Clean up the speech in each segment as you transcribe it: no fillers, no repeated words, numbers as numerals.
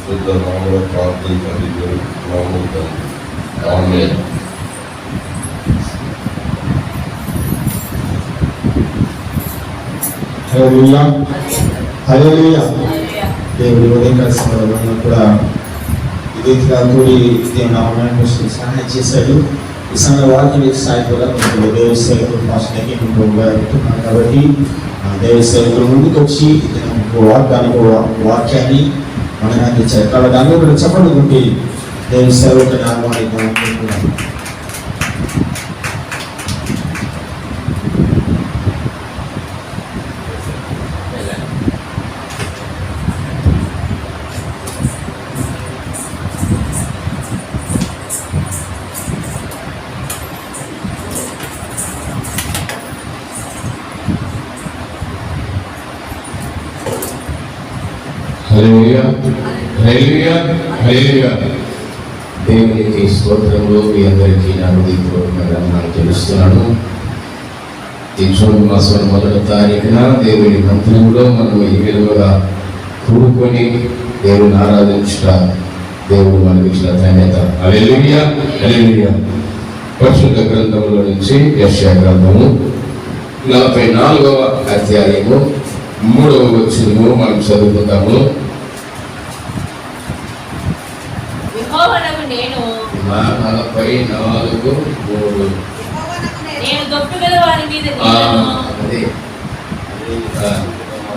శుద్ధ నామములో ప్రార్థన నామములు ఆమేన్. హల్లెలూయా హల్లెలూయా. దేవుడి ఉదయకాల సమయంలో కూడా ఇదే కూడి దేవుని నామమును సహాయం చేశాడు. ఈ సమయ వాక్యం సాయంత్రం కూడా దేవ సేవకులు భాషకి ఉంటున్నాను కాబట్టి దేవ సేవకులు ముందుకు వచ్చి వాక్యాన్ని మనకు అందించారు. కాబట్టి అందరూ కూడా చెప్పనుకుంటే దేవ సేవకుల నామాన్ని హల్లెలూయా హల్లెలూయా హల్లెలూయా. దేవునికి స్తోత్రములు. మీ అందరికీ నా హృదయపూర్వకంగా నాకు తెలుస్తున్నాను. ఈ జూన్ మాసం 1వ తారీఖున దేవుని మందిరంలో మనం ఈ విధంగా కూడుకొని దేవుని ఆరాధించుట దేవుడు మనకి ఇచ్చిన ధన్యత. హల్లెలూయా హల్లెలూయా. పరిశుద్ధ గ్రంథములో నుంచి యెషయా గ్రంథము 44వ అధ్యాయము 3వ వచనము మనం చదువుకుందాము. నేను 44:3 నేను దొట్టుగల వారి మీద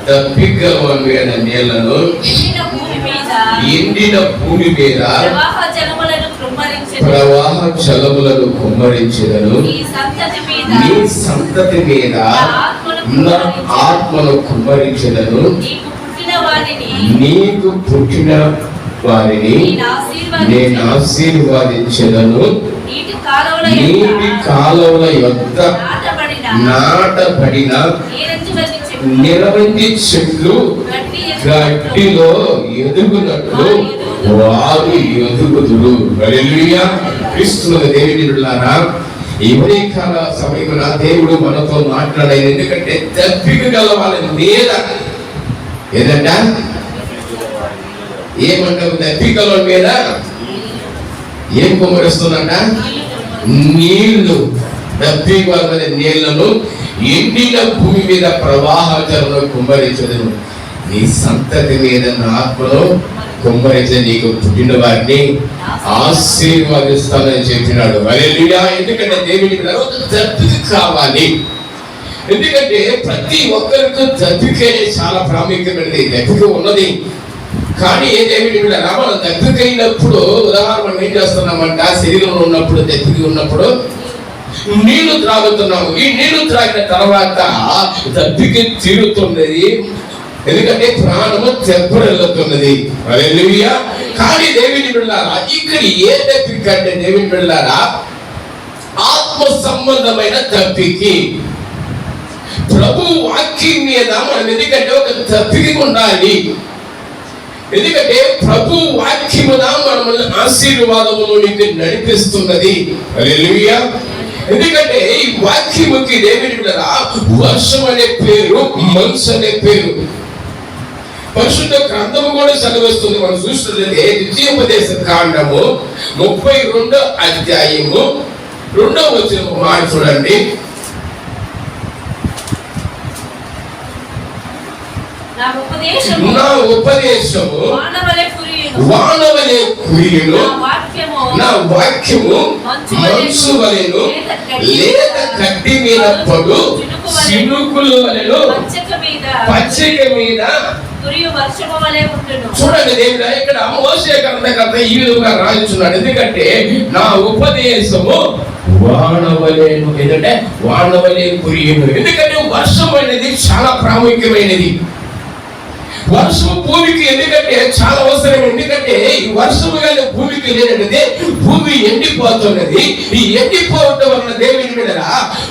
దప్పిగల వారి మీద నీళ్లను ఎండిన భూమి మీద ప్రవాహ జలములను కుమ్మరించెదను. నీ సంతతి మీద నా ఆత్మను కుమ్మరించెదను. నీకు పుట్టిన వారిని నేను ఆశీర్వాదించెదను. నీటి కాలువల యొద్ద నాటబడిన నిరవధి చెట్లు గడ్డిలో ఎదుగునట్లు వారు ఎదుగుదురు. హల్లెలూయా. క్రీస్తుల దేవుని బిడ్డలారా, ఈ ఉదయకాల సమయంలో దేవుడు మనతో మాట్లాడాడు. ఎందుకంటే దప్పిక గల వాళ్ళ మీద ఏదంట ఏమంటారు? దప్పికల మీద ఏం కుమ్మరిస్తుందంట? నీళ్లు. దప్పిక వాళ్ళ నీళ్లను ఎండిన భూమి మీద ప్రవాహ జలంలో కుమ్మరించదును. నీ సంతతి మీద నా ఆత్మలో కుమ్మరించే నీకు పుట్టిన వారిని ఆశీర్వాదిస్తానని చెప్పినాడు. హల్లెలూయా. ఎందుకంటే దేవుని దప్పిక కావాలి. ఎందుకంటే ప్రతి ఒక్కరికి దప్పికే చాలా ప్రాముఖ్యమైనది. దప్పిక ఉన్నది. కానీ ఏదేమి మనం దప్పికైనప్పుడు ఉదాహరణ మనం ఏం చేస్తున్నామంట? శరీరంలో ఉన్నప్పుడు దప్పిక ఉన్నప్పుడు నీళ్లు త్రాగుతున్నాము. ఈ నీళ్లు త్రాగిన తర్వాత దప్పిక తీరుతున్నది. ఎందుకంటే ప్రాణము తెప్పరిల్లుతున్నది. హల్లెలూయా. కానీ దేవుని బిడ్డలారా, ఇక్కడ ఏ దప్పిక అంటే దేవుని బిడ్డలారా ఆత్మ సంబంధమైన దప్పికి. ప్రభు వాక్యం మీద మనం ఎందుకంటే ఒక దప్పిక ఉండాలి. ఎందుకంటే ప్రభు వాక్యమున మనల్ని ఆశీర్వాదములోనికి నడిపిస్తున్నది. హల్లెలూయా. ఎందుకంటే ఈ వాక్యముకి దేవుని బిడ్డలారా వర్షం అనే పేరు, మనసు అనే పేరు పరిశుద్ధ గ్రంథము కూడా చదివిస్తుంది. మనం చూస్తున్నది ద్వితీయోపదేశ కాండము 32వ అధ్యాయము 2వ వచనం మాట చూడండి. నా ఉపదేశము వానవలే కురియును, నా వాక్యము మంచు వలెను, లేత కడ్డి మీద పడు చినుకుల వలెను పచ్చిక మీద చూడండి. దేవుడా ఇక్కడ మోషే గ్రంథకర్త ఈ విధంగా రాయించున్నాడు. ఎందుకంటే నా ఉపదేశము వానవలేను, ఎందుకంటే వానవలే కురియును. ఎందుకంటే వర్షం అనేది చాలా ప్రాముఖ్యమైనది. వర్షం భూమికి ఎందుకంటే చాలా అవసరం. ఎందుకంటే ఈ వర్షము కానీ భూమికి లేనది భూమి ఎండిపోతున్నది. ఈ ఎండిపోవటం వలన దేవుని మీద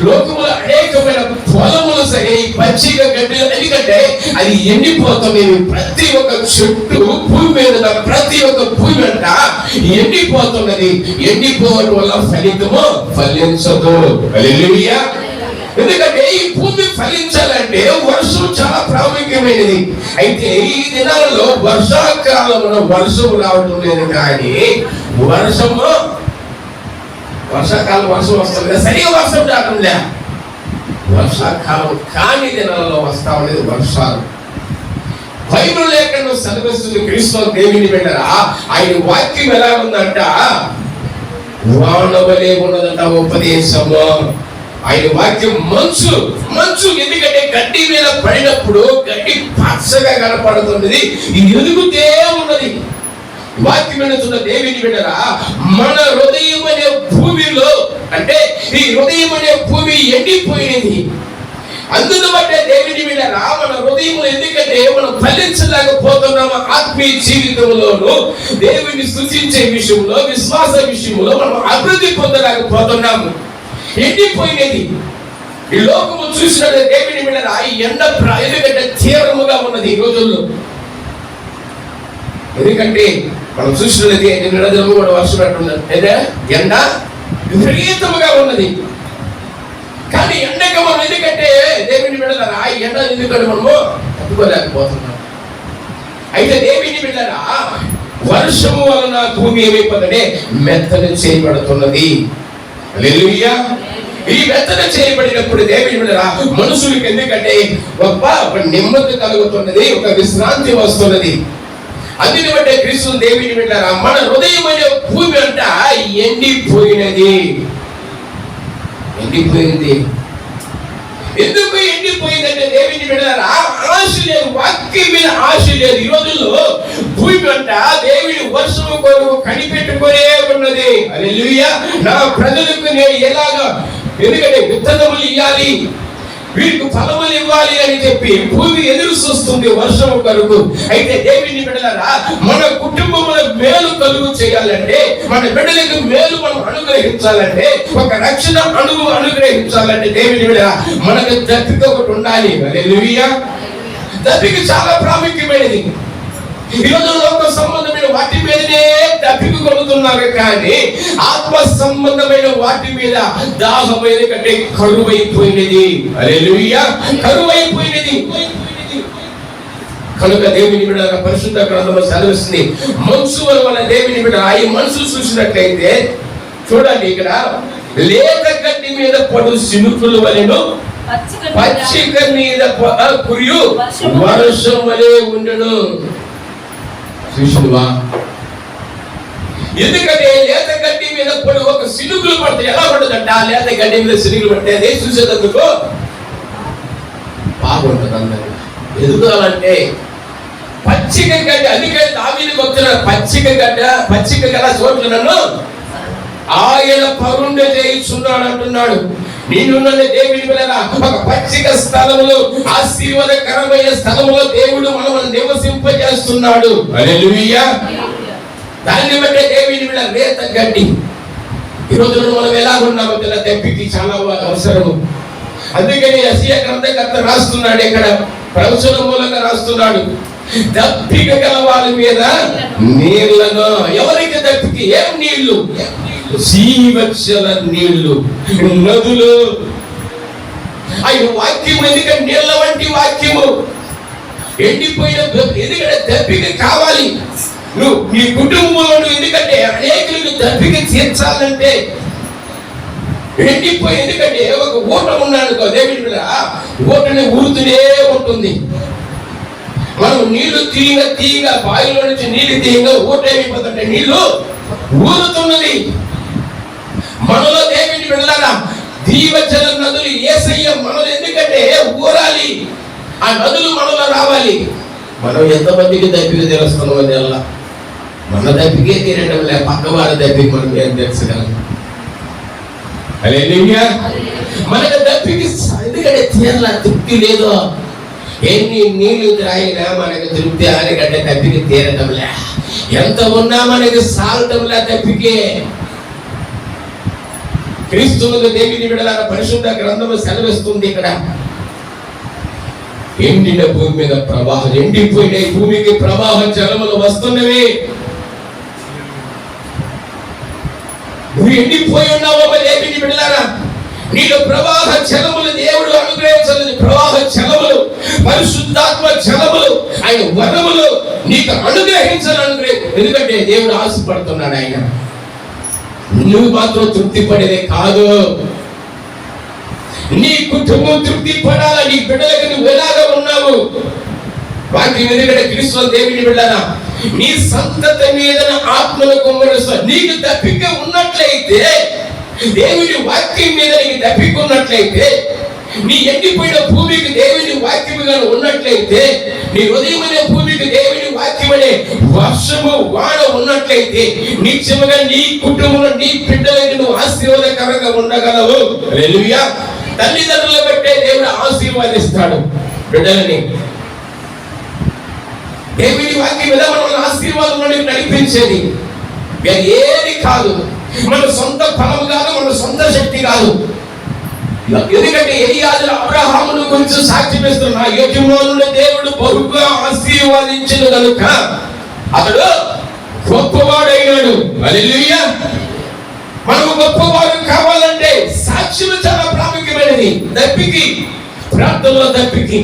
లోకములు అనేకమైన పొలములు సరే పచ్చిగా గడ్డి, ఎందుకంటే అది ఎండిపోతుంది. ప్రతి ఒక్క చెట్టు భూమి మీద ప్రతి ఒక్క భూమి అంట ఎండిపోతున్నది. ఎండిపోవడం వల్ల ఫలితము ఫలించదు. హల్లెలూయా. ఎందుకంటే ఈ భూమి ఫలించాలంటే వర్షం చాలా ప్రాముఖ్యమైనది. అయితే ఈ దినాలలో వర్షాకాలంలో వర్షం రావడం లేదు, కానీ వర్షాకాలం వర్షం వస్తుంది కదా, సరిగా వర్షం రావడం లే. వర్షాకాలం కాని దినాలలో వస్తా ఉండేది వర్షాలు. బైబిల్ లేఖను సెలవిస్తుంది క్రీస్తు దేవుని బిడ్డరా, ఆయన వాక్యం ఎలా ఉందంట, వానవలే ఉన్నదంట ఉపదేశము. ఆయన వాక్యం మంచు. ఎందుకంటే గడ్డి మీద పడినప్పుడు గడ్డి పచ్చగా కనపడుతున్నది, ఎదుగుతే ఉన్నది. వాక్యం వినుతున్న దేవుని బిడ్డరా, మన హృదయం అనే భూమిలో, అంటే ఈ హృదయం అనే భూమి ఎండిపోయినది. అందును బట్టే దేవుని బిడ్డరా, మన హృదయంలో ఎందుకంటే మనం ఫలించలేకపోతున్నాము. ఆత్మీయ జీవితంలోను దేవుని స్తుతించే విషయంలో, విశ్వాస విషయంలో మనం అభివృద్ధి పొందలేకపోతున్నాము. ఎండిపోయినది. ఈ లోకము చూసినట్టు దేవుని బిడ్డరా, ఈ ఎండ ఎందుకంటే తీవ్రముగా ఉన్నది ఈ రోజుల్లో. ఎందుకంటే మనం చూసినట్లయితే నిన్నదినము కూడా వర్షం పెట్టున్నది, ఎండ విపరీతముగా ఉన్నది. కానీ ఎండకు మనం ఎందుకంటే దేవుని బిడ్డలారా, ఈ ఎండ ఎందుకంటే మనము తట్టుకోలేకపోతున్నాం. అయితే దేవుని బిడ్డలారా, వర్షము వలన భూమి ఏమైపోతుందంటే మెత్తన చేయబడుతున్నది. హల్లెలూయా. ఈ మెత్తన చేయబడినప్పుడు దేవుని బిడ్డలారా, మనుషులకు ఎందుకంటే ఒక నెమ్మది కలుగుతున్నది, ఒక విశ్రాంతి వస్తున్నది. అందుని బట్టే క్రీస్తు దేవుని బిడ్డలారా, మన హృదయం అనే భూమి అంట ఎండిపోయినది. ఎందుకు ఎండిపోయిందంటే దేవుని బిడ్డలారా, ఆశ లేదు, వాక్యం మీద ఆశ లేదు. ఈ రోజుల్లో భూమి అంట దేవుని వర్షము కొరకు కనిపెట్టుకునే ఉన్నది. హల్లెలూయా. నా ప్రజలకు నేను ఎలాగా, ఎందుకంటే విత్తనములు ఇవ్వాలి, వీరికి ఫలములు ఇవ్వాలి అని చెప్పి భూమి ఎదురు చూస్తుంది వర్షము కొరకు. అయితే దేవుని బిడ్డలారా, మన కుటుంబముల మేలు కలుగు చేయాలంటే, మన బిడ్డలకు మేలు మనం అనుగ్రహించాలంటే, ఒక రక్షణ అనుగ్రహించాలంటే దేవుని బిడ్డలారా, మనకు దప్పిక ఒకటి ఉండాలి. హల్లెలూయా. దప్పిక చాలా ప్రాముఖ్యమైనది. ఈరోజు లోక సంబంధమైన వాటి మీదనే దప్పిక కొడుతున్నారు, కానీ ఆత్మ సంబంధమైన వాటి మీద దాహమైన కంటే కరువైపోయినది. హల్లెలూయా. కరువైపోయినది. కనుక దేవుని బిడ్డ పరిశుద్ధ గ్రంథంలో సెలవిస్తుంది, మనసు వల్ల దేవుని బిడ్డ ఈ మనసు చూసినట్లయితే చూడండి, ఇక్కడ లేత గడ్డి మీద పడు సినుకుల వలెను, పచ్చిక మీద కురియు వర్షం వలె ఉండును. చూసినవా? ఎందుకంటే లేత గడ్డి మీద పడి ఒక సినుకులు పడితే ఎలా పడుతుందంట, లేత గడ్డి మీద సినుకులు పడితే అదే చూసేందుకు బాగుంటుంది. అందరూ ఎదుగుదలంటే పచ్చిక గడ్డ, అందుకని దావీదు భక్తుడు పచ్చిక గల చోట్ల నన్ను ఆయన పరుండ చేయిస్తున్నాడు అంటున్నాడు. నేనున్న దేవుని బిడ్డలారా, ఒక పచ్చిక స్థలములో, ఆశీర్వాదకరమైన స్థలములో దేవుడు మనల్ని నివసింపజేస్తున్నాడు. హల్లెలూయా. దాన్ని బట్టే దేవుని బిడ్డ లేత గడ్డి. ఈ రోజున మనం ఎలా ఉన్నామో దప్పికి చాలా అవసరము. అందుకని యెషయా గ్రంథకర్త రాస్తున్నాడు, ఇక్కడ ప్రవచన మూలంగా రాస్తున్నాడు, దప్పిక గల వారి మీద నీళ్లను. ఎవరికి దప్పికి? ఏం నీళ్లు? జీవజల నీళ్లు, నదులు. ఆయన వాక్యము ఎందుకంటే నీళ్ల వంటి వాక్యము. ఎండిపోయిన ఎందుకంటే దప్పిక కావాలి. నువ్వు నీ కుటుంబంలో ఎందుకంటే అనేకులకు దప్పిక తీర్చాలంటే ఎండిపోయి, ఎందుకంటే ఒక ఊట ఉన్నాడు దేవుని మీద, ఊటని ఊరుతూనే ఉంటుంది. మనం నీళ్లు తీయగా బావిలో నుంచి నీళ్లు తీయగా ఊట ఏమైపోతుంటే నీళ్లు ఊరుతున్నది. మనలో దేవుని బిడ్డలారా, జీవజల నదులు యేసయ్య మనలో ఎందుకంటే ఊరాలి, ఆ నదులు మనలో రావాలి. మనం ఎంతమందికి దప్పిక తెలుస్తున్నాం అని అలా మన దప్పికే తీరడం లే, పక్క వారి దప్పిక మనం ఏం తెలుసగలం. హల్లెలూయా. మనకు దప్పికి ఎందుకంటే తీరలా, తృప్తి లేదు. ఎన్ని నీళ్లు తాగినా మనకు తృప్తి ఆనకంటే దప్పికి తీరటంలే. ఎంత ఉన్నా మనకి సాగటంలే దప్పికే. క్రీస్తువులకు దేవుని బిడ్డలారా, పరిశుద్ధ గ్రంథము సెలవిస్తుంది ఇక్కడ, ఎండిన భూమి మీద ప్రవాహం, ఎండిపోయిన భూమికి ప్రవాహ జలములు వస్తున్నవి. నువ్వు ఎండిపోయి ఉన్నావు దేవుని బిడ్డలారా, నీకు ప్రవాహ జలములు దేవుడు అనుగ్రహించాలని, ప్రవాహ జలములు, పరిశుద్ధాత్మ జలములు, ఆయన వరములు నీకు అనుగ్రహించాలని. ఎందుకంటే దేవుడు ఆశపడుతున్నాడు. ఆయన నువ్వు మాత్రం తృప్తి పడేదే కాదు, నీ కుటుంబం తృప్తి పడాలా. నీ బిడ్డలకు నువ్వు ఎలాగా ఉన్నావు వాటి ఎందుకంటే క్రీస్తు దేవుని బిడ్డలా నీ సంతతి మీద ఆత్మను కుమ్మరిస్తాడు. నీకు దప్పిక ఉన్నట్లయితే, దేవుని వాక్యం మీద నీకు దప్పిక ఉన్నట్లయితే, నీ ఎండిపోయిన భూమికి దేవుని వాక్యముగా ఉన్నట్లయితే, నీ హృదయం అనే భూమికి దేవుని వాక్యం అనే వర్షము వాడ ఉన్నట్లయితే, నిత్యముగా నీ కుటుంబంలో నీ బిడ్డలకు నువ్వు ఆశీర్వాదకరంగా ఉండగలవు. హల్లెలూయా. తల్లిదండ్రులు బట్టే దేవుడు ఆశీర్వాదిస్తాడు బిడ్డలని. దేవుని వాక్యం మీద మన ఆశీర్వాదం నడిపించేది ఏది కాదు, మన సొంత ఫలం కాదు, మన సొంత శక్తి కాదు. ఎందుకంటే ఎలియాజరు అబ్రహామును గురించి సాక్ష్యం ఇస్తున్నా, యజమానుని దేవుడు బహుగా ఆశీర్వదించిన కనుక అతడు గొప్పవాడైనాడు. హల్లెలూయా. మనకు గొప్పవాడు కావాలంటే సాక్ష్యం చాలా ప్రాముఖ్యమైనది. దప్పికి, ప్రార్థనలో దప్పికి,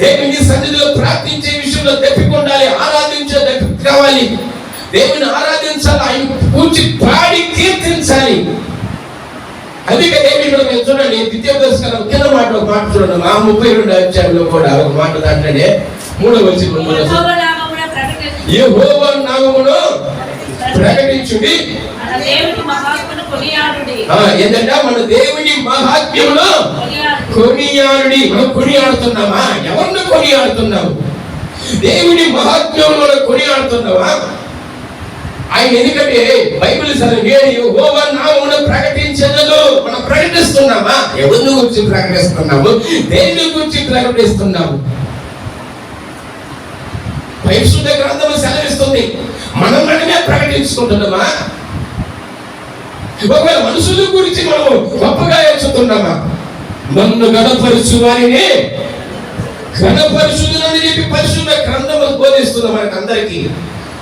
దేవుని సన్నిధిలో ప్రార్థించే విషయంలో దప్పిక ఉండాలి, ఆరాధించే దప్పిక కావాలి. దేవుని ఆరాధించాలి, ఆయన కూర్చి పాడి కీర్తించాలి. అందుకే దేవుని చూడండి, ద్వితీయోపదేశకాండం కింద ఒక మాట చూడండి, 32వ అధ్యాయంలో కూడా ఒక మాట దాంట్లోనే 3వ వచనంలో యెహోవా నామమును ప్రకటించుడి, ఏంటంటే మన దేవుని మహాత్మ్యమును కొనియాడుడి. మనం కొనియాడుతున్నామా? ఎవరిని కొనియాడుతున్నావు? దేవుని మహాత్మ్యమును మనం కొనియాడుతున్నావా? ఆయన ఎందుకంటే బైబిల్ యెహోవా నామమును ప్రకటించదను. మనం ప్రకటిస్తున్నామా? ఎవరిని గురించి ప్రకటిస్తున్నాము? దేని గురించి ప్రకటిస్తున్నాము? పరిశుద్ధ గ్రంథము సెలవిస్తుంది, మనం మనమే ప్రకటించుకుంటున్నామా? ఒకవేళ మనుషుల గురించి మనం గొప్పగా ఎంచుతున్నామా? నన్ను గణపరుచు వారిని గణపరుచుదని చెప్పి పరిశుద్ధ గ్రంథము బోధిస్తుంది మనకు అందరికీ.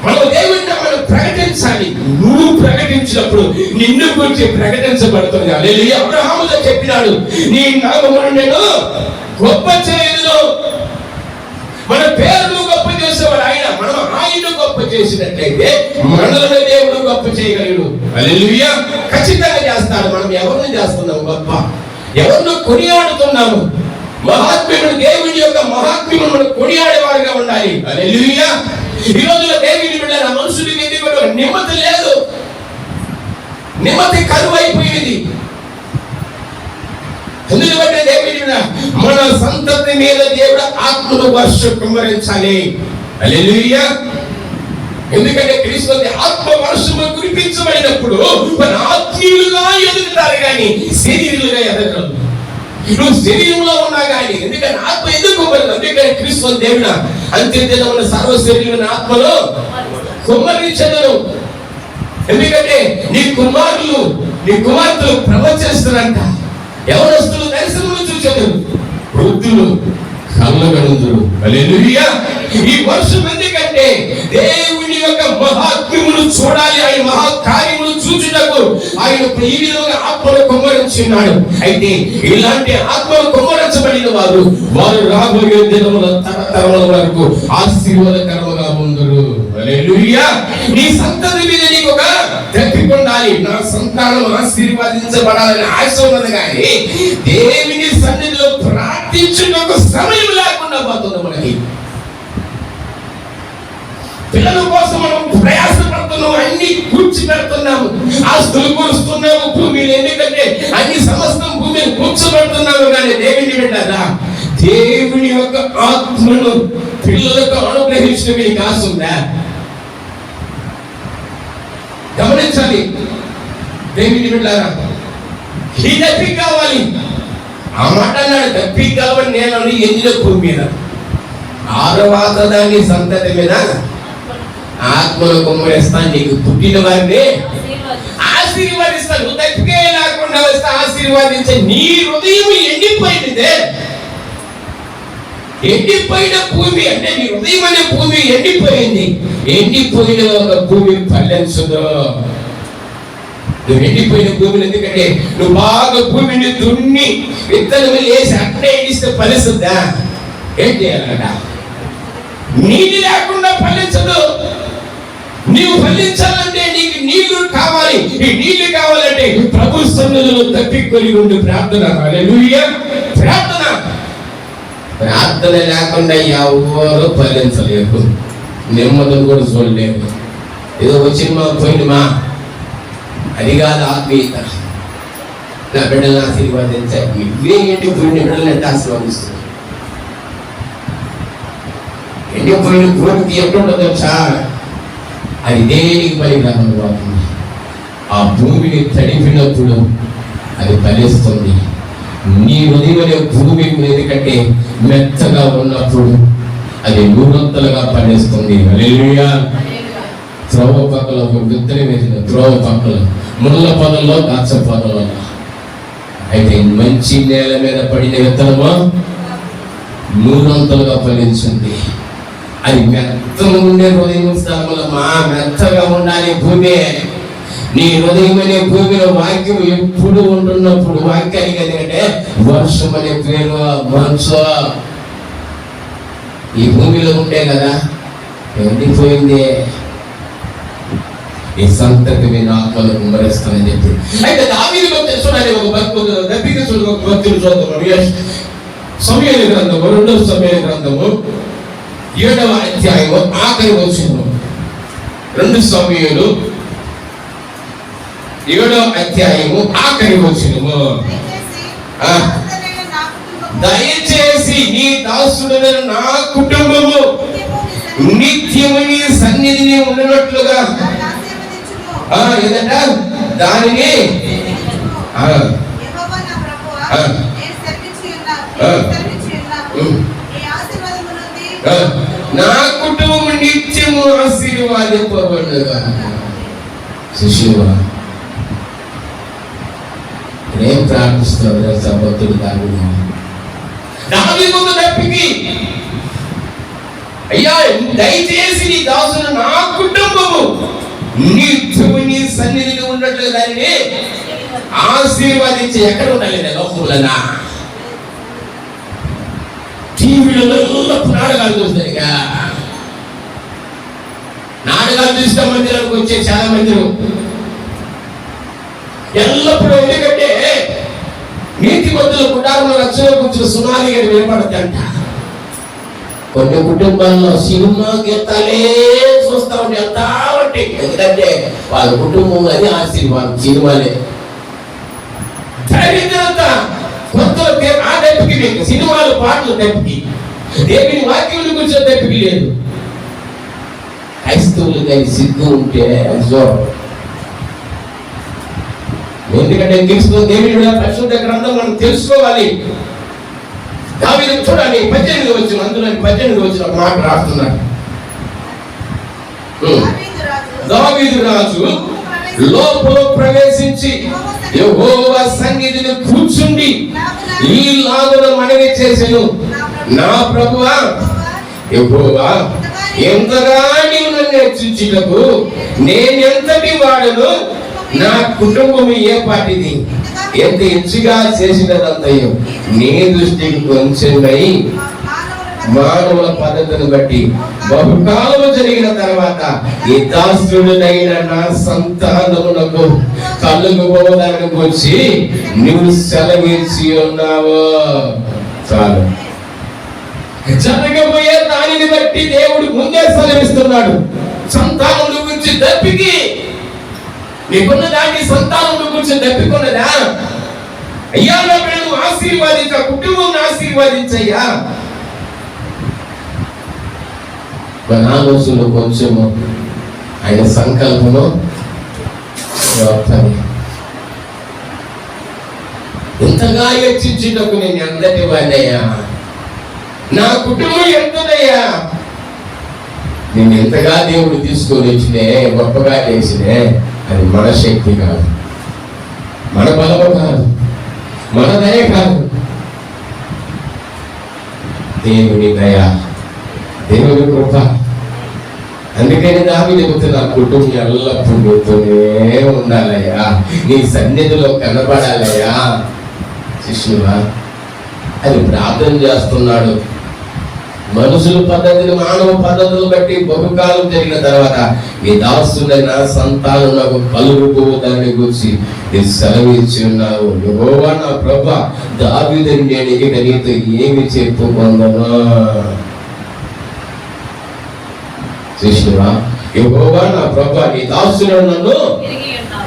మనం దేవుడిని మనం ప్రకటించాలి. నువ్వు ప్రకటించినప్పుడు నిన్ను గురించి ప్రకటించబడుతుంది. హల్లెలూయా. అబ్రహాముతో చెప్పినాడు, నీ నామమును నేను గొప్ప చేయను. మన పేరును గొప్ప చేసేవాడు ఆయన. మనం ఆయన్ను గొప్ప చేసినట్లయితే మనల్ని దేవుడు గొప్ప చేయగలడు. హల్లెలూయా. ఖచ్చితంగా చేస్తాడు. మనం ఎవరిని చేస్తున్నాము గొప్ప? ఎవరిని కొనియాడుతున్నాము? మహాత్మ్యుడు, దేవుని యొక్క మహాత్మ్యమును మనం కొనియాడేవారుగా ఉండాలి. హల్లెలూయా. ఈ రోజులో దేవుని బిడ్డల మనుషులకి ఎందుకు నిమ్మతి లేదు, నిమ్మతి కరువైపోయింది. ఎందుకంటే దేవుని మన సంతతి మీద దేవుడు ఆత్మను వర్షం కుమ్మరించాలి. హల్లెలూయా. ఎందుకంటే క్రీస్తు ఆత్మ వర్షము కురిపించబడినప్పుడు మన ఆత్మీయులుగా ఎదుగుతారు కానీ శరీరులుగా ఎదగరు. నువ్వు శరీరంలో ఉన్నా కానీ, ఎందుకంటే ఆత్మ ఎందుకు కుమ్మరింది? అందుకని క్రీస్తు దేవుడు అంత్యదినమున సర్వ శరీరుని ఆత్మలో కుమ్మరించదను. ఎందుకంటే నీ కుమారులు, నీ కుమార్తెలు ప్రవచిస్తారంట. యవనస్తులు దర్శనములు చూచెదరు, వృద్ధులు కళ్ళగనుందురు. హల్లెలూయా. ఈ వర్షం ఎందుకంటే దేవుని యొక్క మహాత్మ్యమును చూడాలి, ఆయన మహాకార్యములు చూచుటకు ఆయన ఈ విధంగా ఆత్మను కుమ్మరించున్నాడు. అయితే ఇలాంటి ఆత్మను కుమ్మరించబడిన వారు రాబోయే దినముల తరతరముల వరకు ఆశీర్వాదకరముగా ఉందురు. హల్లెలూయా. నీ సంతతి మీద నీకు ఒక దప్పిక ఉండాలి. నా సంతానం ఆశీర్వదించబడాలని ఆశ ఉన్నది కానీ దేవుని సన్నిధిలో ప్రార్థించుటకు సమయం లేకుండా పోతుంది. మనకి పిల్లల కోసం మనం ప్రయాసపడుతున్నాము, అన్ని కూర్చి పెడుతున్నాము, ఆస్తులు కూరుస్తున్నాము భూమిని. ఎందుకంటే అన్ని సమస్తం భూమిని కూర్చోబెడుతున్నాము. కానీ దేవుని బిడ్డలారా, దేవుని యొక్క ఆత్మను పిల్లలకు అనుగ్రహించడం మీకు ఆశ ఉందా? గమనించాలి దేవుని బిడ్డలారా, ఈ దప్పిక కావాలి. ఆ మాట అన్నాడు, దప్పిక కావాలి నేను ఎండిన భూమి మీద, ఆరవాత దాని సంతతి మీద ఆత్మను కుమ్మరిస్తాను. నీకు పుట్టిన వారిని ఆశీర్వదిస్తాను. నువ్వు దప్పికే లేకుండా వస్తే ఆశీర్వాదించే. నీ హృదయం ఎండిపోయిందే, ఎండిపోయిన భూమి అంటే నీ హృదయం అనే భూమి ఎండిపోయింది. ఎండిపోయిన ఒక భూమి ఫలించదు. నువ్వు ఎండిపోయిన భూమిని, ఎందుకంటే నువ్వు బాగా భూమిని దున్ని విత్తనం వేసి అట్లే ఎండిస్తే ఫలిస్తుందా? ఏం చేయాలట? నీళ్ళు లేకుండా ఫలించదు. నీవు ఫలించాలంటే నీకు నీళ్లు కావాలి. ఈ నీళ్లు కావాలంటే ప్రభు సన్నిధిలో తప్పికొని ఉండి ప్రార్థన. హల్లెలూయా. ప్రార్థన లేకుండా ఎవరు ఫలించలేరు, నెమ్మదిని కూడా చూడలేరు. ఏదో వచ్చిన పోయినమా, అది కాదు ఆత్మీయత. నా బిడ్డలను ఆశీర్వాదించాలి. ఏంటి పోయిన బిడ్డలను ఎంత ఆశీర్వాదిస్తుంది? ఎండిపోయిన భూమికి ఎట్లుండదో చాలా, అది దేనికి పనికిరాని వాడుతుంది. ఆ భూమిని తడిపినప్పుడు అది ఫలిస్తుంది. నీ హృదయమనే భూమి ఎందుకంటే మెత్తగా ఉన్నప్పుడు అది నూరంతలుగా ఫలిస్తుంది. హల్లెలూయా. త్రోవ పక్కల ఒక విత్తనం వేసిన త్రోవ పక్కల ముళ్ళ పొదల్లో ద్రాక్ష పొదల్లో, అయితే మంచి నేల మీద పడిన విత్తనమా నూరంతలుగా ఫలించింది. అది మెత్తగా ఉండే హృదయం స్థలములమా, మెత్తగా ఉండాలి భూమి. నీ హృదయం అనే భూమిలో వాక్యం ఎప్పుడు ఉంటున్నప్పుడు, వాక్యానికి ఎందుకంటే వర్షం అనే పేరు మనసు ఈ భూమిలో ఉండే కదా, ఎండిపోయింది. ఈ సంతతి మీద ఆత్మలు కుమ్మరిస్తానని చెప్పి, అయితే దావీదు తెలుసుకున్నాను. ఒక భక్తుడు ఒక భక్తులు చూద్దాం. సమూయేలు గ్రంథము, 2వ సమూయేలు గ్రంథము 7వ అధ్యాయము ఆఖరి వచనము. 2 సమూయేలు 7వ అధ్యాయము ఆఖరి వచనము. దయచేసి నీ దాసుడైన నా కుటుంబము నిత్యము నీ సన్నిధిని ఉన్నట్లుగా ఏదంట దానిని నా కుటుంబం నిత్యము ఆశీర్వాదింపబడుగా. శిష్యువా, ఏం ప్రార్థిస్తున్నావు? సభక్తుడు దావీదు ముందు తప్పికి, అయ్యా దయచేసి నీ దాసుడు నా కుటుంబము నిత్యము నీ సన్నిధిని ఉన్నట్లుగా దానిని ఆశీర్వాదించి. ఎక్కడ ఉండాలి? లోకములనా టీవీలలో నాటకాలు చూస్తాయిగా. నాటకాలు చూసిన మందిరానికి వచ్చే చాలా మంది ఎల్లప్పుడూ, ఎందుకంటే నీతి మంతుల కుటుంబంలో రక్షణ కూర్చున్న సునాలి గారి వినపడద్దంట. కొన్ని కుటుంబాల్లో సినిమా గీతాలే చూస్తా ఉంటే ఎంత బట్టి, ఎందుకంటే వాళ్ళ కుటుంబం అది ఆశీర్వాదం. సినిమాలే దరిద్రత. కొత్తల పేరు ఆ దెబ్బకి లేదు, సినిమాలు పాటలు దెబ్బకి, దేవుని వాక్యం కూర్చొని దెబ్బకి లేదు. క్రైస్తవులు కానీ సిగ్గు ఉంటే ఎందుకంటే తెలుసుకో, దేవుని పరిశుద్ధ గ్రంథం మనం తెలుసుకోవాలి. దావీదు చూడండి 18 వచ్చిన, అందులో 18 వచ్చిన ఒక మాట రాస్తున్నాడు. దావీదు రాజు లోపల ప్రవేశించి యెహోవా సన్నిధిని కూర్చుండి ఈ లాగున మనవి చేసెను, నా ప్రభువా యెహోవా, ఎంతగా నీవు నన్ను హెచ్చించుటకు నేనెంతటి వాడను, నా కుటుంబము ఏ పాటిది, ఎంత హెచ్చుగా చేసినదంతయు నీ దృష్టికి కొంచెమై మానవుల పద్ధతిని బట్టి బహుకాలము జరిగిన తర్వాత ఈ దాసుడునైన నా సంతానమునకు కలుగుబోదాన్ని వచ్చి నువ్వు సెలవిచ్చి ఉన్నావు. చాలు. జరగబోయే దానిని బట్టి దేవుడు ముందే సెలవిస్తున్నాడు. సంతానం గురించి దప్పికి, నీకున్న దాన్ని సంతానం గురించి దప్పికొన్నదా? అయ్యా నా బిడ్డను ఆశీర్వాదించ, కుటుంబం ఆశీర్వాదించయ్యా. ఆలోచనలో కొంచెము ఆయన సంకల్పము ఎంతగా హెచ్చించుటకు నేను ఎంతటి వాడయ్యా, నా కుటుంబం ఎంతదయ్యా. నేను ఎంతగా దేవుడు తీసుకొని వచ్చినే, గొప్పగా చేసినే, అది మన శక్తి కాదు, మన బలము కాదు, మన దయ కాదు, దేవుని దయ, దేవుని కృప. అందుకని దావీదు చెబుతున్నా, కుటుంబం ఎల్లప్పుడూ నీతోనే ఉండాలయ్యా, నీ సన్నిధిలో కనబడాలయ్యా. శిష్యువా, అది ప్రార్థన చేస్తున్నాడు. మనుషుల పద్ధతిని, మానవ పద్ధతులు బట్టి బహుకాలం జరిగిన తర్వాత ఈ దాసుడైన సంతానం నాకు కలుగుపోవడాన్ని గురించి సెలవిచ్చి ఉన్నావు. యెహోవా నా ప్రభువా, దావీదుని నేను ఇక నీతో ఏమి చెప్పుకొందును? శిష్యువా, యెహోవా నా ప్రభువా, నీ దాసుడు నన్ను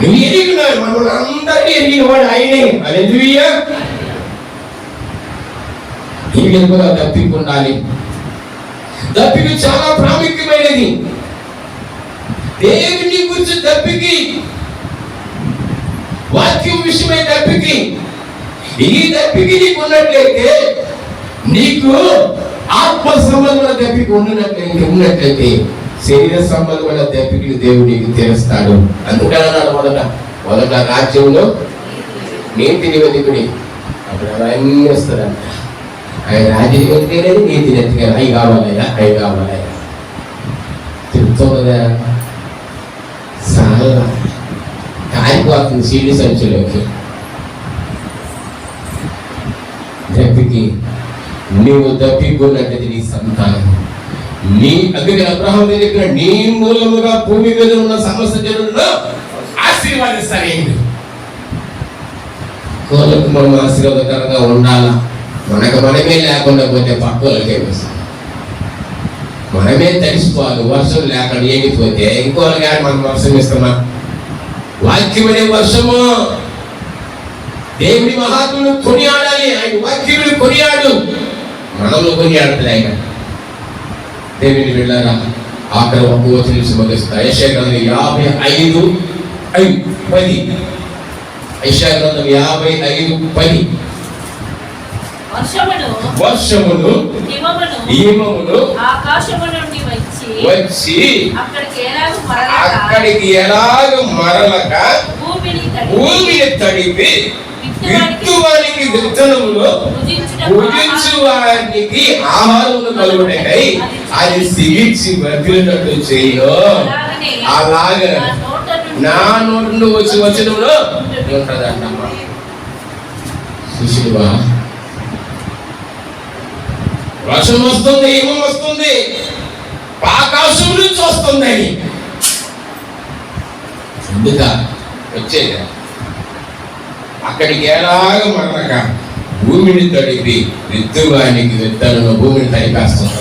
నువ్వు ఎరిగినావు. మనల్ని అందరినీ ఎరిగినవాడు ఆయనే. హల్లెలూయా. ఈ విధంగా తప్పిక ఉండాలి. తప్పిక చాలా ప్రాముఖ్యమైనది. దేవుని గురించి తప్పికి, వాక్యం విషయమై తప్పికి, ఈ తప్పికి నీకు ఉన్నట్లయితే, నీకు ఆత్మ సంబంధమైన తప్పిక ఉన్నట్లయితే శరీర సంబంధమైన తప్పికలు దేవుడు నీకు తీరుస్తాడు. అందుకని అన్నాడు మొదట రాజ్యంలో నీతి నివేదికుడి, అప్పుడు అవన్నీ వస్తాడంట. ఆయన రాజ్యం వెళ్తేనేది నీతి నెత్తిగా అవి కావాలయ్యా, అవి కావాలయ్యా చెప్తుందా. చాలా కారిపోతుంది సీడి సంచులోకి. దప్పికి నీవు దప్పికున్నట్టు నీ సంతానం, నీ అందుకే అబ్రహాము దగ్గర నీ మూలముగా భూమి మీద ఉన్న సమస్త జనులను ఆశీర్వాదిస్తాను. కోలకు మనం ఆశీర్వాదకరంగా ఉండాలా. మనకు మనమే లేకుండా పోతే పక్క వాళ్ళకే వస్తాం. మనమే తడిసిపోవాలి. వర్షం లేకుండా ఏమిపోతే ఇంకోళ్ళకి మనం వర్షం ఇస్తామా? వాక్యమనే వర్షము. దేవుడి మహాత్ములు కొనియాడాలి. ఆయన వాక్యములు కొనియాడు, మనము కొనియాడుతుంది ఆయన. దేవుని వెళ్ళారా, ఆఖరి ఒక్క వచనం ముగిస్తా. యెషయా గ్రంథం 55:10. యెషయా గ్రంథం 55:10. వర్షమును హిమమును ఆకాశము నుండి వచ్చి అక్కడికి ఎలాగ మరలక భూమిని తడిపి విత్తువానికి విత్తనములు భుజించు వారికి ఆహారమును కలుగుటకై అది సిగిచ్చి బతికినట్టు చేయో, అలాగే నా నోటి నుండి వచ్చి వచనంలో ఉంటుందంటమ్మా. శిష్యువా, వర్షం వస్తుంది, ఏమో వస్తుంది, ఆకాశం నుంచి వస్తుంది. ఎందుక వచ్చేది అక్కడికి ఎలాగ మనక భూమిని తడిపి విత్తువానికి విత్తనం భూమిని తడిపేస్తుంది.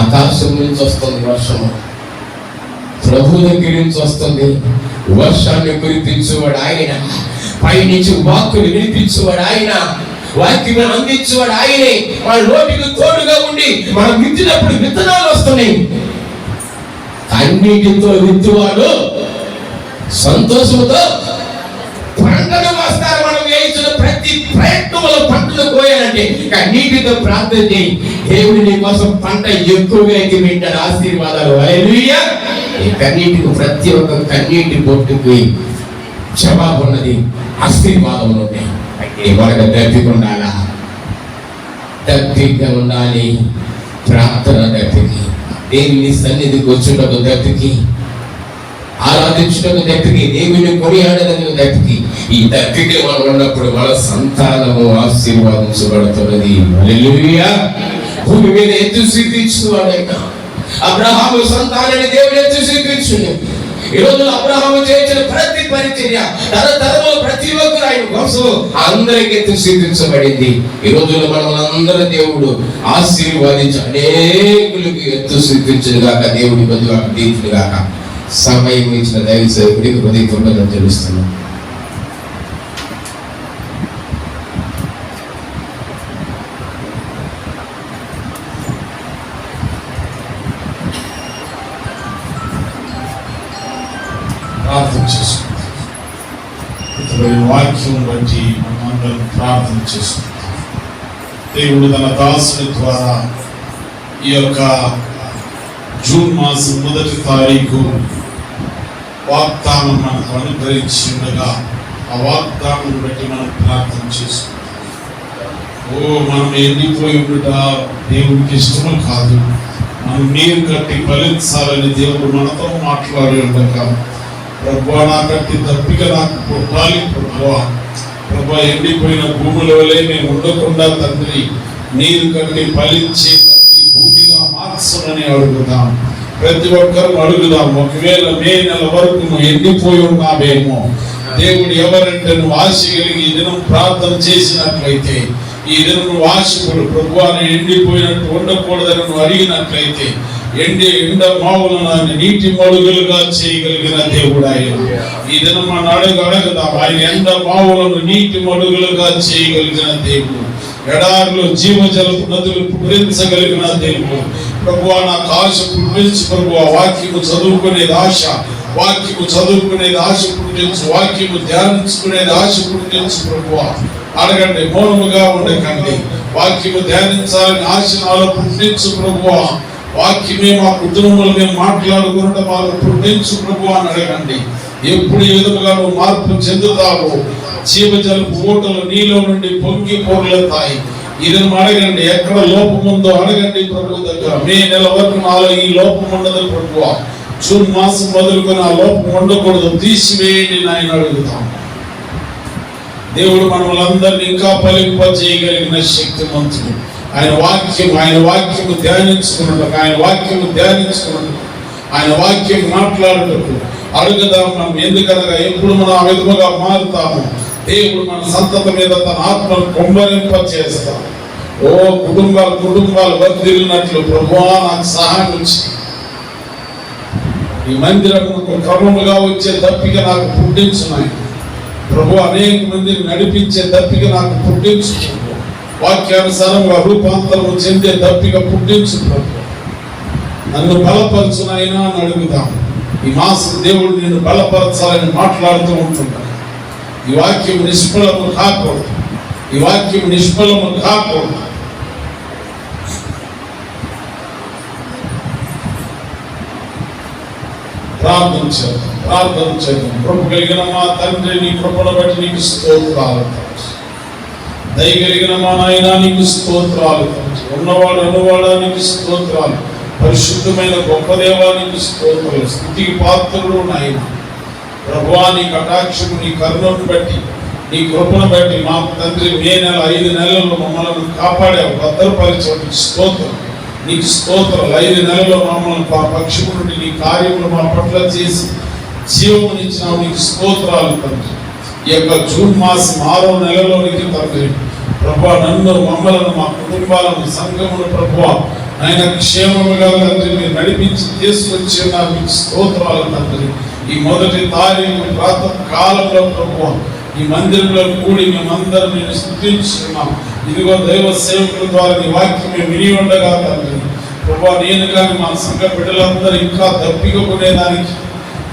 ఆకాశం నుంచి వస్తుంది వర్షము, ప్రభు దగ్గర నుంచి వస్తుంది. వర్షాన్ని కురిపించేవాడు ఆయన, పైనుంచి వాక్కుని వినిపించేవాడు ఆయన, వాక్యం అందించేవాడు ఆయనే. మన నోటికి తోడుగా ఉండి మనం విత్తినప్పుడు విత్తనాలు వస్తున్నాయి. అన్నిటితో విత్తువాడు సంతోషంతో పంటను వస్తారు. మనం వేయించిన ప్రతి ప్రయత్నంలో పంటలు కోయాలంటే కన్నీటితో ప్రార్థన చేయి. దేవుడి నీ కోసం పంట ఎక్కువగా వింటాడు. ఆశీర్వాదాలు. హల్లెలూయా. ఈ కన్నీటికి ప్రతి ఒక్క కన్నీటి బొట్టుకి జవాబు ఉన్నది, ఆశీర్వాదములు ఉన్నాయి. మనకు దప్పిక ఉండాలా, దప్పిక ఉండాలి. ప్రార్థన దప్పికి, దేవుని సన్నిధికి వచ్చుటకు దప్పికి, ఆరాధించుటకు దప్పికి, దేవుని కొనియాడడానికి దప్పికి. ఈ దప్పిక మనం ఉన్నప్పుడు మన సంతానము ఆశీర్వాదించబడుతున్నది. హల్లెలూయా. భూమి మీద ఎత్తు స్వీకరించువాడైనా అబ్రహాము సంతానాన్ని దేవుడు ఎత్తు స్వీకరించును. ఈ రోజు అబ్రహాము చేసిన ప్రతి పరిచర్య తరతరము ప్రతి ఒక్కరు ఆయన కోసం అందరికి ఎత్తు స్వీకరించబడింది. ఈ రోజుల్లో మనం అందరూ దేవుడు ఆశీర్వాదించి అనేకులకు ఎత్తు స్వీకరించును గాక. దేవుడి బదులు దీతులు గాక. సమయం ఇచ్చిన దైవ సేవకుడికి హృదయపూర్వకంగా తెలుస్తున్నాం. ప్రార్థన చేసుకుంటాం. వాక్యం బట్టి మనందరం ప్రార్థన చేసుకుంటాం. దేవుడు తన దాసుని ద్వారా ఈ యొక్క జూన్ మాసం 1వ తారీఖు వాగ్దానం మనకు అనుగ్రహించి ఉండగా ఆ వాగ్దానం బట్టి మనం ప్రార్థన చేసుకుంటాం. మనం ఎండిపోయి ఉండుట దేవుడికి ఇష్టము కాదు. మనం నీరు కట్టి ఫలించాలని దేవుడు మనతో మాట్లాడి ఉండగా, ప్రభువా నా కట్టి దప్పిక నాకు పుట్టాలి ప్రభువా ఎండిపోయిన భూముల వలె మేము ఉండకుండా తండ్రి నీరు కట్టి ఫలించే తండ్రి భూమిగా మార్చమని అడుగుదాం. ప్రతి ఒక్కరు అడుగుదాం. ఒకవేళ మే నెల వరకు నువ్వు ఎండిపోయి ఉన్నావేమో, దేవుడు ఎవరంటే నువ్వు ఆశ కలిగి ఈ దినం ప్రార్థన చేసినట్లయితే, ఈ దినం నువ్వు ఆశపడు ప్రభువా నేను ఎండిపోయినట్టు ఉండకూడదని నువ్వు అడిగినట్లయితే, ఎండ మావులను నీటి మడుగులుగా చేయగలిగిన దేవుడు ఆయన. ఈ దినం మన అడగదాం. ఆయన ఎండ మావులను నీటి మడుగులుగా చేయగలిగిన దేవుడు, ఎడారిలో జీవజలపు నదులు పుట్టించగలిగిన దేవుడు. ప్రభువా నాకు ఆశ పుట్టించు ప్రభువా, వాక్యము చదువుకునేది ఆశ, వాక్యము చదువుకునేది ఆశ పుట్టించు, వాక్యము ధ్యానించుకునేది ఆశ పుట్టించు ప్రభువా. అడగండి, మౌనముగా ఉండకండి. వాక్యము ధ్యానించాలని ఆశ నాలో పుట్టించు ప్రభువా. వాక్యమే మా కుటుంబంలో మేము మాట్లాడుకున్నట్టు వాళ్ళు పుట్టించు ప్రభువా అని అడగండి. ఎప్పుడు ఈ విధముగా నువ్వు మార్పు చెందుతావో జీవజలపు ఊటలు నీలో నుండి పొంగి పొర్లుతాయి. ఇది అడగండి, ఎక్కడ లోపం ఉందో అడగండి ప్రభు దగ్గర. మే నెల వరకు నాలో ఈ లోపం ఉండదు ప్రభువా, జూన్ మాసం మొదలుకొని ఆ లోపం ఉండకూడదు, తీసివేయండి నాయన అడుగుతాం. దేవుడు మనలందరినీ ఇంకా ఫలింప చేయగలిగిన శక్తిమంతుడు. ఆయన వాక్యము ధ్యానించుకున్నట్టు, ఆయన వాక్యం మాట్లాడుటకు అడుగుదాం. మనం ఎందుకనగా ఎప్పుడు మనం ఆ విధముగా మారుతాము, దేవుడు మన సంతత మీద తన ఆత్మను కొంబరింప చేస్తాం. ఓ కుటుంబాలు వర్ధిల్లినట్లు ప్రభువా నాకు సహాయం ఇచ్చి, ఈ మందిరముకు క్రమముగా వచ్చే దప్పిక నాకు పుట్టించున్నాయి ప్రభు. అనేక మందిని నడిపించే దప్పిక నాకు పుట్టించు, వాక్యానుసారంగా రూపాంతరము చెందే దప్పిక పుట్టించు ప్రభు. నన్ను బలపరచునైనా అని అడుగుదాం. ఈ మాసం దేవుడు నిన్ను బలపరచాలని మాట్లాడుతూ ఉంటున్నాడు. ఈ వాక్యం నిష్ఫలము కాకూడదు, ప్రార్థన చేద్దాం. కృప కలిగిన మా తండ్రి, నీ కృపను బట్టి నీకు స్తోత్రాలు. దయ కలిగిన మా నాయన నీకు స్తోత్రాలు. ఉన్నవాడు అనువాడా నీకు స్తోత్రాలు. పరిశుద్ధమైన గొప్ప దేవానికి స్తోత్రాలు. స్తుతికి పాత్రుడు నాయన ప్రభువా, నీ కటాక్షము, నీ కరుణను బట్టి, నీ కృపను బట్టి మా తండ్రి మే నెల 5 నెలల్లో మమ్మల్ని కాపాడావు, భద్రపరిచావు. నీకు స్తోత్రాలు. 5 నెలల్లో మమ్మల్ని పక్షము నుండి నీ కార్యములు మా పట్ల చేసి జీవమునిచ్చినావు. నీకు స్తోత్రాలు తండ్రి. ఈ యొక్క జూన్ మాసం 6వ నెలలోనికి తండ్రి ప్రభువా నన్ను, మమ్మలను, మా కుటుంబాలను, సంఘమును ప్రభువా ఆయన క్షేమముగా తండ్రి మీరు నడిపించి తీసుకొచ్చి ఉన్నారు. మీకు స్తోత్రాలు తండ్రి. ఈ మొదటి తారీఖు ప్రాతః కాలంలో ప్రభువా ఈ మందిరంలో కూడి మేమందరం నేను స్తుతించున్నాం. ఇదిగో దైవ సేవకుల ద్వారా నీ వాక్యం విని ఉండగా తండ్రి ప్రభువా, నేను కానీ మా సంఘ బిడ్డలందరూ ఇంకా దప్పిక కొనేదానికి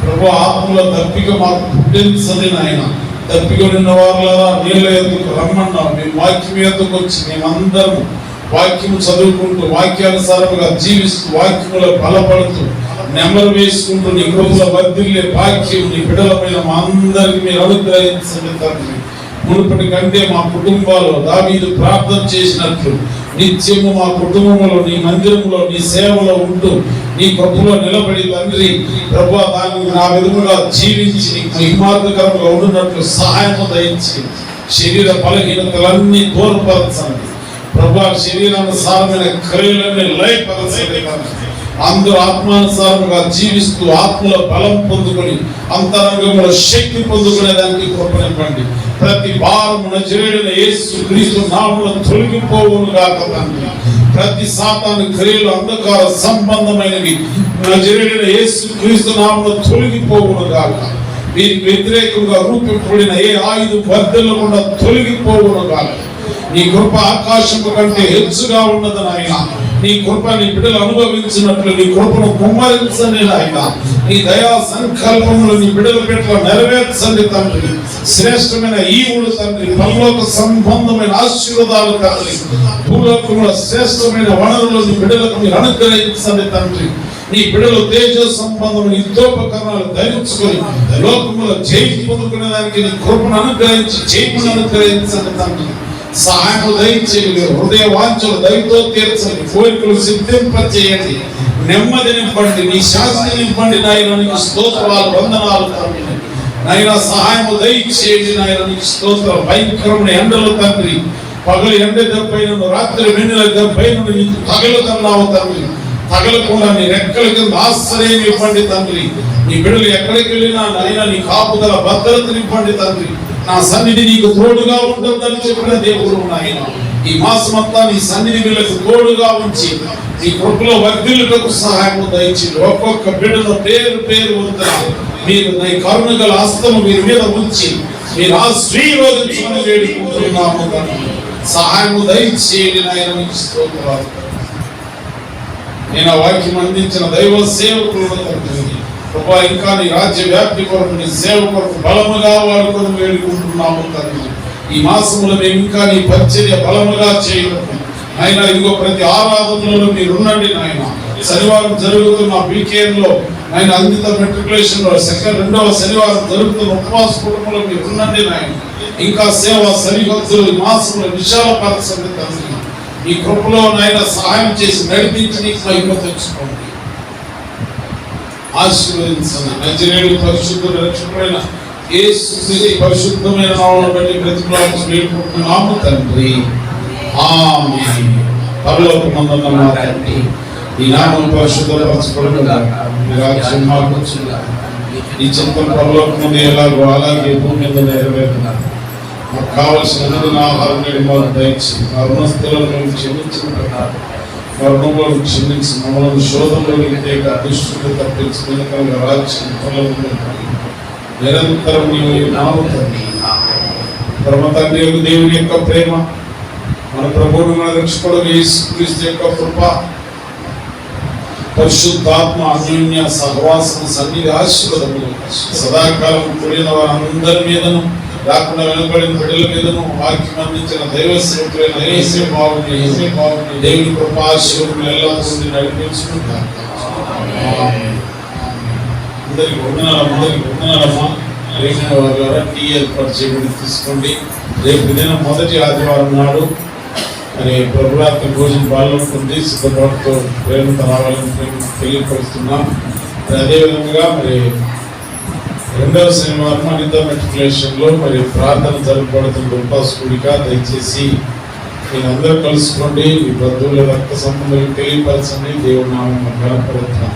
ప్రభువా ఆత్మలో దప్పిక మాకు పుట్టించది నాయన. దప్పిక నిన్న వారులారా నీళ్ళ ఎద్దుకు రమ్మన్నాం. మేము వాక్యం ఎద్దుకు వచ్చి మేమందరం వాక్యము చదువుకుంటూ, వాక్యానుసారముగా జీవిస్తూ, వాక్యములో బలపడుతూ, నెమ్మలు వేసుకుంటూ నీ కృపలో వర్ధిల్లే వాక్యం నీ బిడ్డలమైన మా అందరికి మీరు అనుగ్రహించండి తండ్రి. మునుపటి కంటే మా కుటుంబాలు దావీదు ప్రార్థన చేసినట్లు నిత్యము మా కుటుంబంలో, నీ మందిరంలో, నీ సేవలో ఉంటూ నీ కృపలో నిలబడి తండ్రి ప్రభువా దాన్ని నా విధముగా జీవించి నీకు మహిమార్థకరంగా ఉండునట్లు సహాయము దయించి శరీర బలహీనతలన్నీ దూరపరచండి ప్రభువా. శరీరానుసారమైన క్రియలన్నీ లయపరచండి. అందరూ ఆత్మానుసారముగా జీవిస్తూ ఆత్మలో బలం పొందుకొని అంతరంగంలో శక్తి పొందుకునే దానికి కృపనివ్వండి. ప్రతి భారము నజరేయుడైన యేసు క్రీస్తు నామములో తొలగిపోవును గాక తండ్రి. ప్రతి సాతాను క్రియలు అంధకార సంబంధమైనవి నజరేయుడైన యేసు క్రీస్తు నామములో తొలగిపోవును గాక. వీరికి వ్యతిరేకంగా రూపింపబడిన ఏ ఆయుధం వర్ధిల్లకుండా తొలగిపోవును గాక. నీ కృప ఆకాశము కంటే హెచ్చుగా ఉన్నది నాయన. నీ కృప నీ బిడ్డలు అనుభవించినట్లు నీ కృపను కుమ్మరించండి నాయన. నీ దయా సంకల్పములు నీ బిడ్డల పట్ల నెరవేర్చండి తండ్రి. శ్రేష్టమైన ఈవుడు తండ్రి, పరలోక సంబంధమైన ఆశీర్వాదాలు తండ్రి, భూలోకంలో శ్రేష్టమైన వనరులు నీ బిడ్డలకు మీరు అనుగ్రహించండి తండ్రి. నీ బిడ్డలు తేజ సంబంధమైన యుద్ధోపకరణాలు ధరించుకొని లోకములో జయం పొందుకునే దానికి నీ కృపను అనుగ్రహించి జయమును అనుగ్రహించండి తండ్రి. సహాయం దయచేయండి. హృదయ వాంఛలు దయతో తీర్చండి, కోరికలు సిద్ధింపచేయండి, నెమ్మది నింపండి, నీ శాంతి నింపండి. నాయన నీకు స్తోత్రాలు, వందనాలు తండ్రి. నాయన సహాయము దయచేయండి. నాయన నీకు స్తోత్రం. భయంకరమైన ఎండలు తండ్రి, పగలు ఎండ దెబ్బైన, రాత్రి వెన్నెల దెబ్బైన నీకు తగలుతున్నావు తండ్రి. తగలకుండా నీ రెక్కల కింద ఆశ్రయం ఇవ్వండి తండ్రి. నీ బిడ్డలు ఎక్కడికి వెళ్ళినా నాయన నీ కాపుదల భద్రత నింపండి తండ్రి. నా సన్నిధి నీకు తోడుగా ఉంటుందని చెప్పిన దేవుడు నాయన. ఈ మాసమంతా నీ సన్నిధి వీళ్ళకు తోడుగా ఉంచి నీ కృపలో వర్ధిల్లుటకు సహాయము దయచేయండి. ఒక్కొక్క బిడ్డను పేరు పేరు వద్దని మీరు నీ కరుణ గల హస్తము మీరు మీద ఉంచి మీరు ఆశీర్వదించమని వేడుకుంటున్నాము తండ్రి. సహాయము దయచేయండి నాయన, నీకు స్తోత్రాలు. నేను ఆ వాక్యం అందించిన దైవ సేవకులను తండ్రి ప్రభా, ఇంకా నీ రాజ్య వ్యాప్తి కొరకు, నీ సేవ కొరకు బలముగా వాడుకొని వేడుకుంటున్నాము తండ్రి. ఈ మాసములో మేము ఇంకా నీ పరిచర్య బలముగా చేయడం ఆయన. ఇదిగో ప్రతి ఆరాధనలో మీరు ఉండండి నాయన. శనివారం జరుగుతున్న వీకెండ్లో ఆయన అందిత మెట్రికులేషన్ లో రెండవ శనివారం జరుగుతున్న ఉపవాస కుటుంబంలో మీరు ఉండండి నాయన. ఇంకా సేవ సరిహద్దులు ఈ మాసంలో విశాలపరచండి తండ్రి. ఈ కృపలో నాయన సహాయం చేసి నడిపించి నీకు మహిమ తెచ్చుకోండి, ఆశీర్వదించండి. నజరేయుడు పరిశుద్ధుడు రక్షకుడైన యేసు పరిశుద్ధమైన నామమును బట్టి ప్రతిఫలాన్ని వేడుకుంటున్నాము తండ్రి. ఆమేన్. పరలోకమందున్న మా తండ్రి, ఈ నామం పరిశుద్ధపరచబడును గాక. మీ రాజ్యం మాకు వచ్చును గాక. ఈ చిత్తం పరలోకమందు ఎలాగో అలాగే భూమి మీద నెరవేరును గాక. మాకు కావలసిన ఆహారం నేడు మాకు దయచేయండి. మా రుణస్థులను మేము క్షమించిన ప్రకారం మా రుణములను క్షమించి మమ్మల్ని శోధనలోకి తేక దుష్టుడు తప్పించుకుని రాజ్యం నిరంతరం నీవు నామము తండ్రి. పరమ తండ్రి యొక్క దేవుని యొక్క ప్రేమ, మన ప్రభువును మన రక్షకుడు యేసుక్రీస్తు యొక్క కృప, పరిశుద్ధాత్మ అన్యోన్య సహవాసం సన్నిధి ఆశీర్వాదములు సదాకాలం కూడిన వారందరి మీదను, రాకుండా వెనుకబడిన బిడ్డల మీదను, వాక్యం అందించిన దైవ సేవకులైన యేసే బావుని దేవుని కృప ఆశీర్వాదములు ఎల్లప్పుడూ నడిపించుకుంటారు. అందరికి వందనాలమ్మా. రేపు ద్వారా టీ ఏర్పాటు చేయబడి తీసుకోండి. రేపు దినం మొదటి ఆదివారం నాడు మరి ప్రభురాత్రి భోజన బాగుంటుంది. సిద్ధపాటుతో ప్రేమతో రావాలని తెలియపరుస్తున్నాం. అదేవిధంగా మరి రెండవ శనివారం అనిత మెట్రికులేషన్లో మరి ప్రార్థన జరపబడుతున్న ఉపవాస కూడిక. దయచేసి మీరందరూ కలుసుకోండి. మీ బంధువుల రక్త సంబంధాలు తెలియపరచండి. దేవుడి నామమున గణపరుస్తున్నాం.